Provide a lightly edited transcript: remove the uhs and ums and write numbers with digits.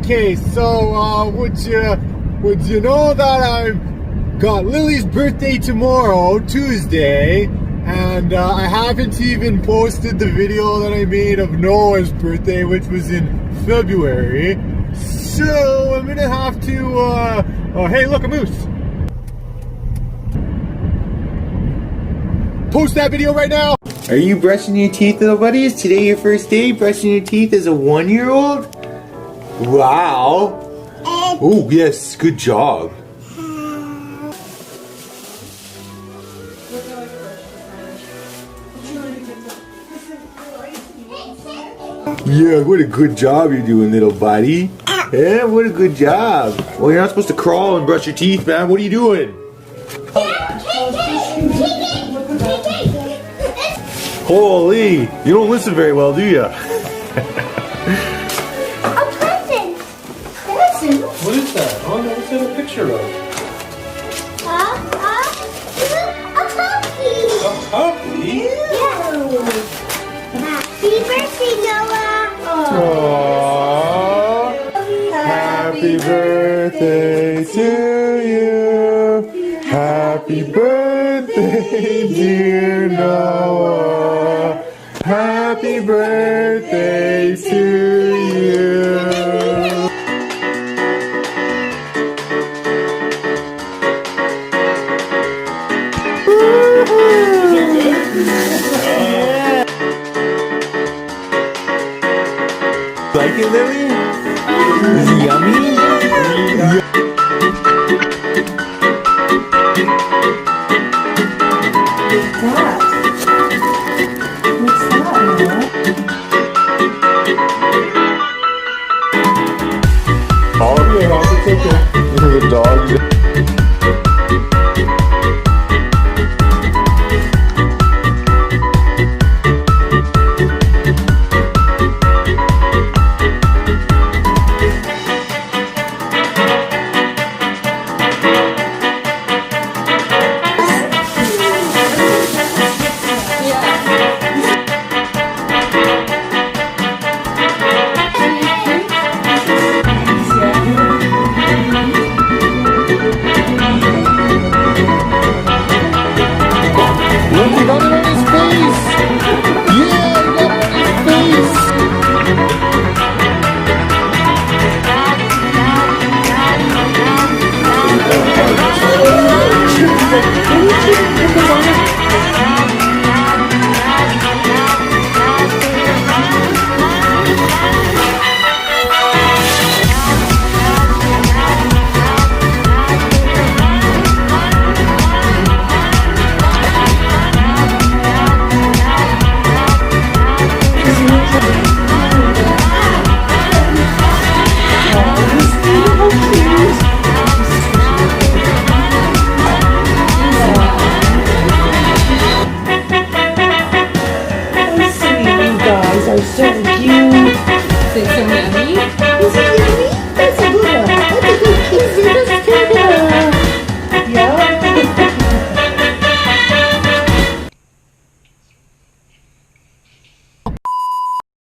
Okay, so would you know that I've got Lily's birthday tomorrow, Tuesday, and I haven't even posted the video that I made of Noah's birthday, which was in February. So I'm gonna have to oh hey, look, a moose. Post that video right now. Are you brushing your teeth, little buddy? Is today your first day brushing your teeth as a 1-year-old? Wow. Oh, yes, good job. Yeah, what a good job you're doing, little buddy. Yeah, what a good job. Well, you're not supposed to crawl and brush your teeth, man. What are you doing? Holy, you don't listen very well, do you? What is that? Oh, what's that a picture of? A puppy. A puppy? Yeah. Happy birthday, Noah. Aww. Happy birthday to you. Happy birthday, dear Noah. Happy birthday to you. Like it, Lily? Is it yummy? What's that? What's that, Noah? Oh, yeah, it's okay. This is a dog.